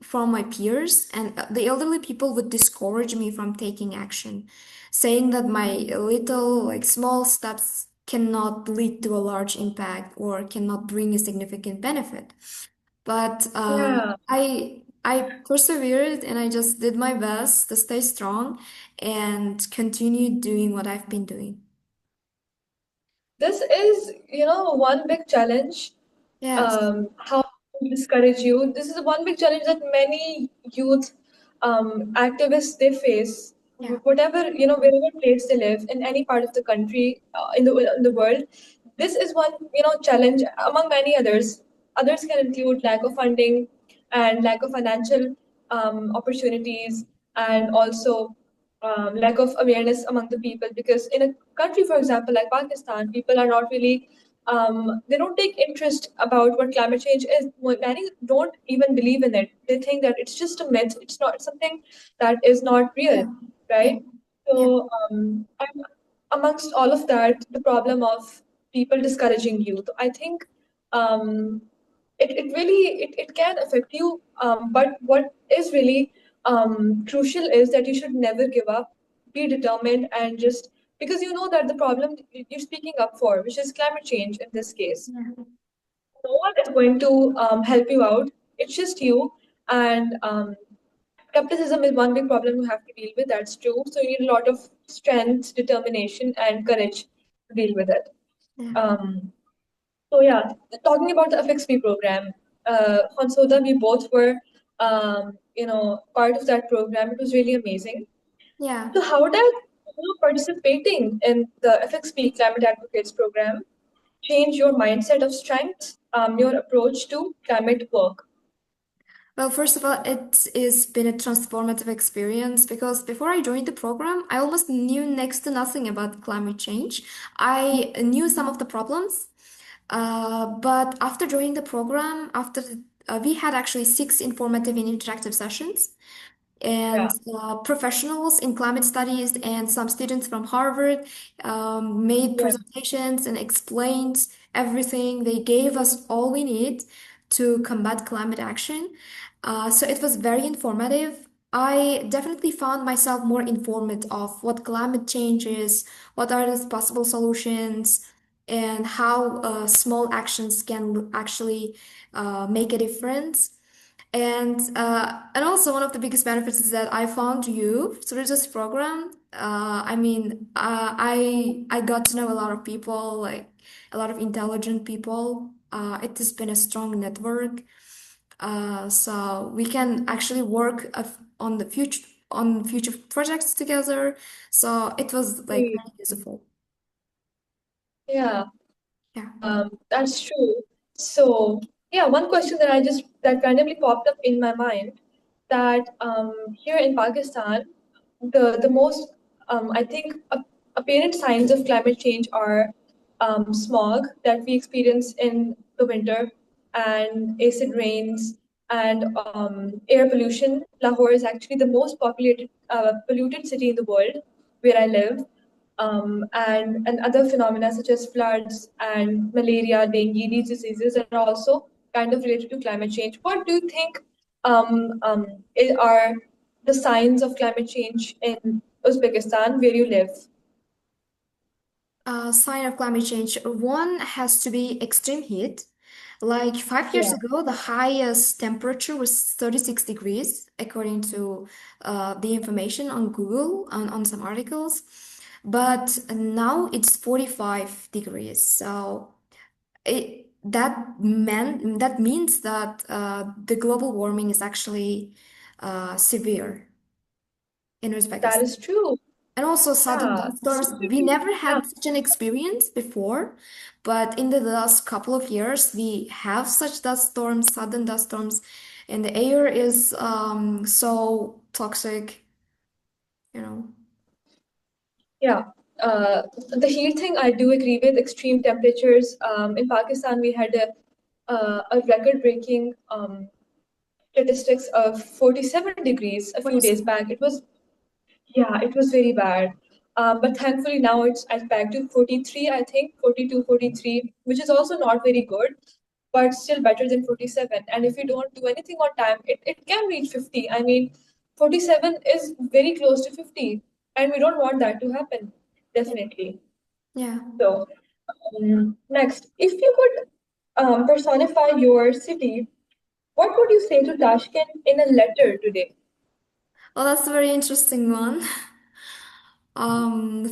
from my peers, and the elderly people would discourage me from taking action, saying that my little, like small steps cannot lead to a large impact or cannot bring a significant benefit. But Yeah. I persevered and I just did my best to stay strong and continued doing what I've been doing. This is, one big challenge. Yes. How to discourage you. This is one big challenge that many youth activists they face. Yeah. Whatever wherever place they live in any part of the country, in the world, this is one challenge among many others. Others can include lack of funding and lack of financial opportunities, and also lack of awareness among the people, because in a country, for example, like Pakistan, people are not really they don't take interest about what climate change is. Many don't even believe in it. They think that it's just a myth. It's not something that is not real, Yeah. Yeah. right? Yeah. So, and amongst all of that, the problem of people discouraging youth, I think um, it really it can affect you. But what is really crucial is that you should never give up, be determined, and just because you know that the problem you're speaking up for, which is climate change in this case, Yeah. no one is going to help you out. It's just you. And skepticism is one big problem you have to deal with. That's true. So you need a lot of strength, determination, and courage to deal with it. Yeah. Um, so yeah, talking about the FXP program, Xonzoda, we both were, part of that program. It was really amazing. Yeah. So how does participating in the FXP Climate Advocates program change your mindset of strength, your approach to climate work? Well, first of all, it has been a transformative experience because before I joined the program, I almost knew next to nothing about climate change. I knew some of the problems, but after joining the program, we had actually six informative and interactive sessions, and Yeah, professionals in climate studies and some students from Harvard made yeah, presentations and explained everything. They gave us all we need to combat climate action. So it was very informative. I definitely found myself more informed of what climate change is, what are the possible solutions, and how small actions can actually make a difference. And also one of the biggest benefits is that I found you through this program. I got to know a lot of people, like a lot of intelligent people. It has been a strong network. So we can actually work on the future projects together. So it was like great. very useful. Yeah, Yeah. that's true. So, yeah, one question that randomly popped up in my mind, that here in Pakistan, the most I think apparent signs of climate change are smog that we experience in the winter, and acid rains, and air pollution. Lahore is actually the most populated polluted city in the world where I live, and other phenomena such as floods and malaria, dengue. These diseases are also kind of related to climate change. What do you think are the signs of climate change in Uzbekistan, where you live? Sign of climate change. One has to be extreme heat. Like 5 years Yeah, ago, the highest temperature was 36 degrees, according to the information on Google on some articles. But now it's 45 degrees. So that means that the global warming is actually severe in that Uzbekistan. is true. And also sudden Yeah, thunderstorms. seems to We be. never Yeah, had such an experience before, but in the last couple of years, we have such dust storms, sudden dust storms, and the air is so toxic, you know. yeah. Uh, the heat thing, I do agree with. Extreme temperatures. In Pakistan, we had a record-breaking statistics of 47 degrees a few What is days back. It was, yeah, it was very bad. But thankfully now it's back to 43, I think, 42, 43, which is also not very good. but still better than 47. And if you don't do anything on time, it can reach 50. I mean, 47 is very close to 50, and we don't want that to happen, Yeah. definitely. Yeah. So, next, if you could personify your city, what would you say to Tashkent in a letter today? Well, that's a very interesting one.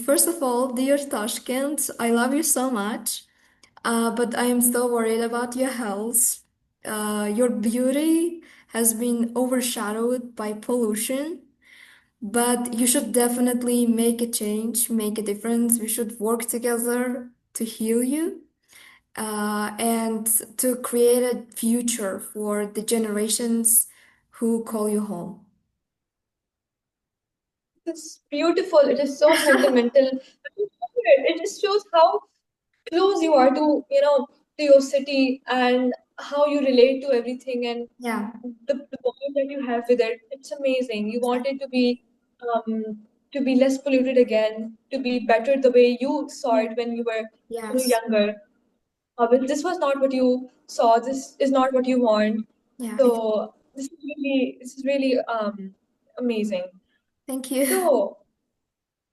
First of all, dear Tashkent, I love you so much, but I am so worried about your health. Your beauty has been overshadowed by pollution, but you should definitely make a change, make a difference. We should work together to heal you, and to create a future for the generations who call you home. It's beautiful. It is so sentimental. It just shows how close you are to, to your city and how you relate to everything and Yeah, the bond that you have with it. It's amazing. You want exactly. it to be less polluted again, to be better the way you saw Yeah. it when you were Yes. younger. But this was not what you saw. This is not what you want. Yeah. So this is really amazing. Thank you. So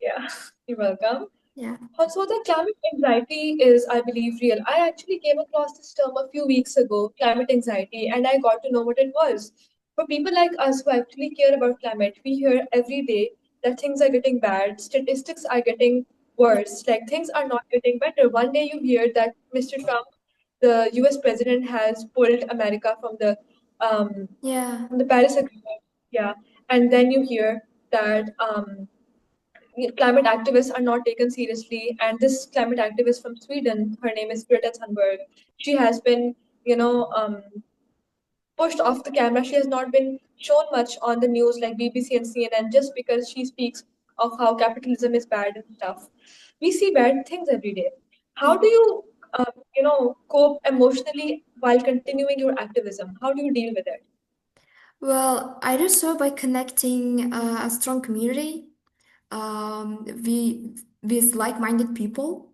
yeah, you're welcome. Yeah. So the climate anxiety is, I believe, real. I actually came across this term a few weeks ago, climate anxiety, and I got to know what it was. For people like us who actually care about climate, we hear every day that things are getting bad, statistics are getting Yeah. worse, like things are not getting better. One day you hear that Mr. Trump, the US president, has pulled America um, Yeah. from the Paris Agreement. Yeah. And then you hear that climate activists are not taken seriously. And this climate activist from Sweden, her name is Greta Thunberg. She has been, you know, um, pushed off the camera. She has not been shown much on the news like BBC and CNN just because she speaks of how capitalism is bad and stuff. We see bad things every day. Yeah. How do you, cope emotionally while continuing your activism? How do you deal with it? Well, I do so by connecting a strong community, with like-minded people,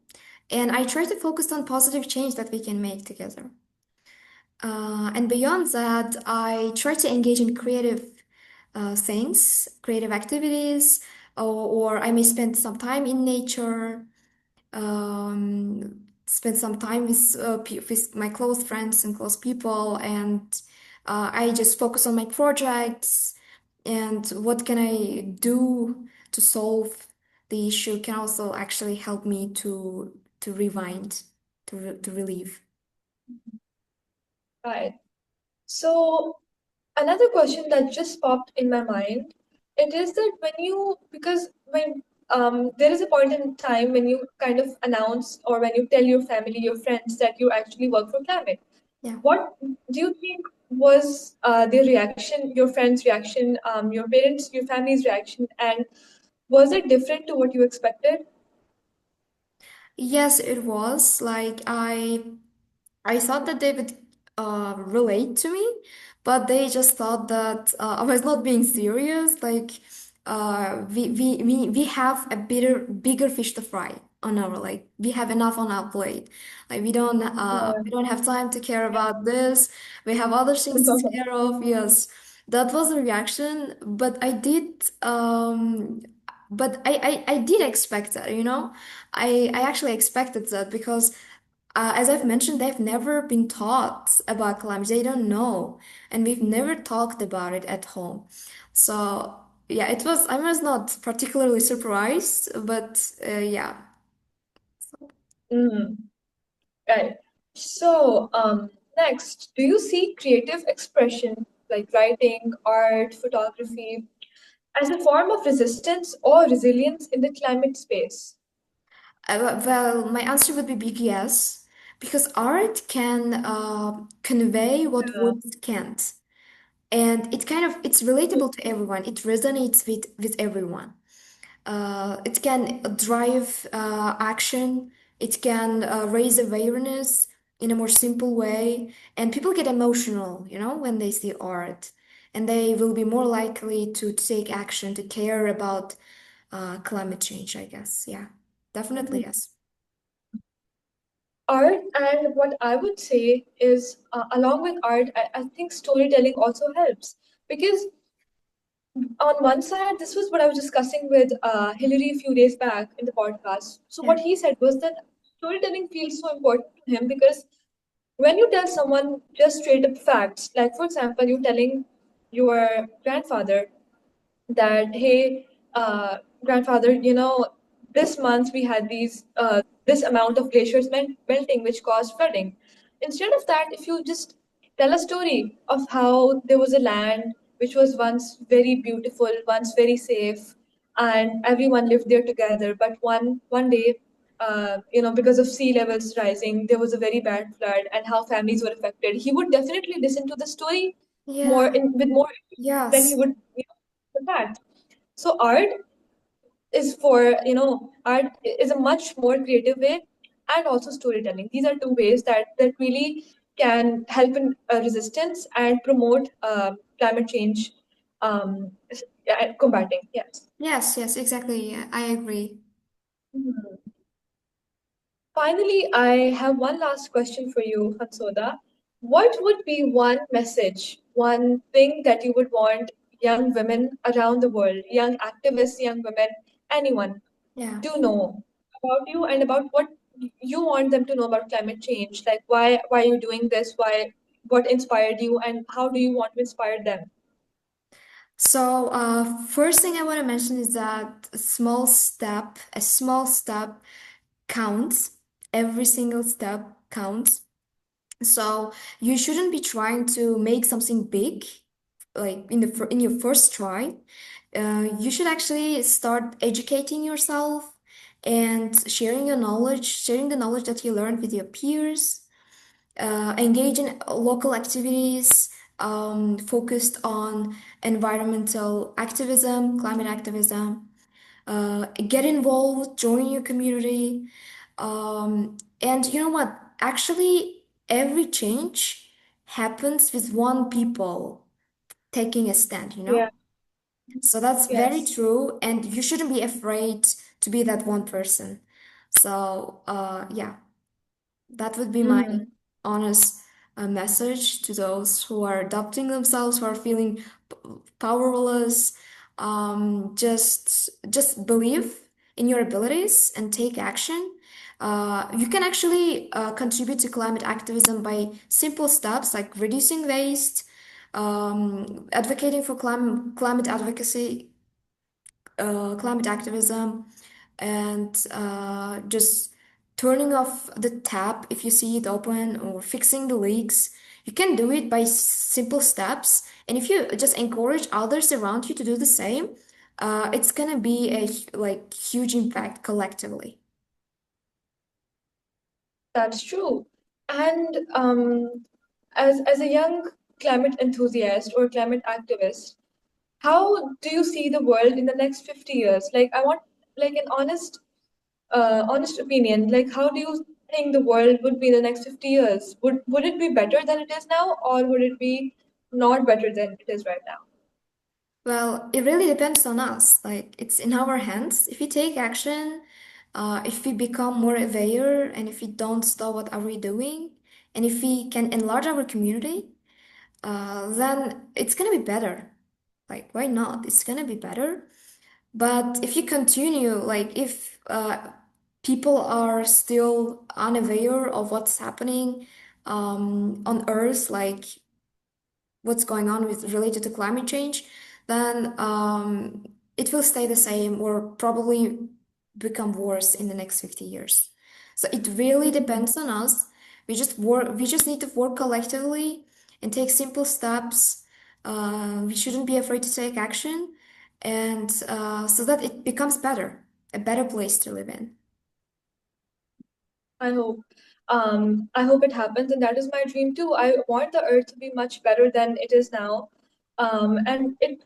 and I try to focus on positive change that we can make together. And beyond that, I try to engage in creative things, creative activities, or I may spend some time in nature, spend some time with my close friends and close people, and I just focus on my projects and what can I do to solve the issue can also actually help me to rewind, to relieve. Right. So another question that just popped in my mind, it is that because when there is a point in time when you kind of announce or when you tell your family, your friends that you actually work for climate, Yeah. what do you think was their reaction, your friends' reaction, your parents, your family's reaction, and was it different to what you expected? Yes, it was. Like I thought that they would relate to me, but they just thought that I was not being serious. Like we have a bigger fish to fry on our like we have enough on our plate. Like we don't have time to care about this. We have other things to take care of. Yes, that was the reaction. But I did expect that, you know. I actually expected that because as I've mentioned, they've never been taught about climate. They don't know, and we've never talked about it at home. So yeah, it was. I was not particularly surprised, but yeah, Mm, right. So, next, do you see creative expression like writing, art, photography as a form of resistance or resilience in the climate space? well, my answer would be big yes, because art can convey what Yeah. words can't, and it's relatable to everyone. It resonates with everyone. It can drive action. It can raise awareness in a more simple way. And people get emotional, you know, when they see art. And they will be more likely to take action, to care about climate change, I guess. Yeah, definitely Mhm. yes. art. And what I would say is, along with art, I think storytelling also helps, because on one side, this was what I was discussing with Hillary a few days back in the podcast. So Yeah. what he said was that storytelling feels so important to him, because when you tell someone just straight up facts, like for example, you're telling your grandfather that, hey, grandfather, this month we had this amount of glaciers melting, which caused flooding. Instead of that, if you just tell a story of how there was a land which was once very beautiful, once very safe, and everyone lived there together, but one day, because of sea levels rising, there was a very bad flood, and how families were affected, he would definitely listen to the story more Yeah. with more interest than he Yes. would, the fact. So art is a much more creative way, and also storytelling. These are two ways that really can help in resistance and promote climate change, combating. Yes. Yes, yes, exactly. Yeah, I agree. Mhm. Finally, I have one last question for you, Hansoda. What would be one message, one thing that you would want young women around the world, young activists, young women, anyone, Yeah. to know about you, and about what you want them to know about climate change? Like, why are you doing this? What inspired you, and how do you want to inspire them? So, first thing I want to mention is that a small step counts. Every single step counts. So you shouldn't be trying to make something big, like in your first try. You should actually start educating yourself and sharing the knowledge that you learned with your peers. Engage in local activities focused on environmental activism, climate activism. Get involved, join your community. And you know what? Actually, every change happens with one people taking a stand, you know? Yeah. So that's very Yes. true, and you shouldn't be afraid to be that one person. So, yeah. That would be my Mm. honest message to those who are adopting themselves, who are feeling powerless. Just believe in your abilities and take action. You can actually contribute to climate activism by simple steps like reducing waste, advocating for climate advocacy, climate activism, and just turning off the tap if you see it open or fixing the leaks. You can do it by simple steps. And if you just encourage others around you to do the same, it's gonna be a like huge impact collectively. That's true. And as a young climate enthusiast or climate activist, how do you see the world in the next 50 years? Like, I want, like, an honest opinion. Like, how do you think the world would be in the next 50 years? Would it be better than it is now, or would it be not better than it is right now? Well, it really depends on us. Like, it's in our hands. If we take action, if we become more aware, and if we don't stop what are we doing, and if we can enlarge our community, then it's gonna be better. Like, why not? It's gonna be better. But if you continue, like, if people are still unaware of what's happening on Earth, like what's going on with related to climate change, then it will stay the same or probably become worse in the next 50 years. So it really depends on us. We just need to work collectively and take simple steps. We shouldn't be afraid to take action and so that it becomes better, a better place to live in. I hope. I hope it happens, and that is my dream too. I want the earth to be much better than it is now. And it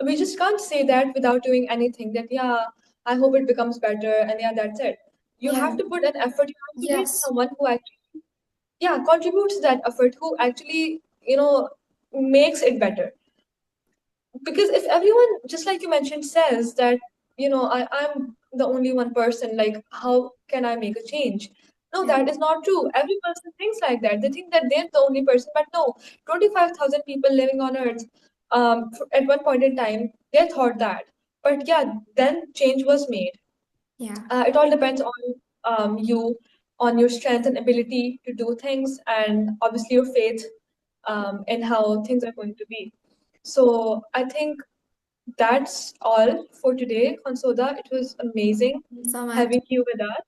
we just can't say that without doing anything. That, yeah, I hope it becomes better, and yeah, that's it. You Yeah, have to put an effort. You have to be yes. someone who actually, yeah, contributes to that effort, who actually, makes it better. Because if everyone, just like you mentioned, says that, I'm the only one person, like, how can I make a change? No, Yeah. that is not true. Every person thinks like that. They think that they're the only person, but no, 25,000 people living on Earth at one point in time, they thought that. But yeah, then change was made. Yeah. It all depends on you, on your strength and ability to do things, and obviously your faith in how things are going to be. So I think that's all for today, Khonsoda. It was amazing Thank you so much. having you with us.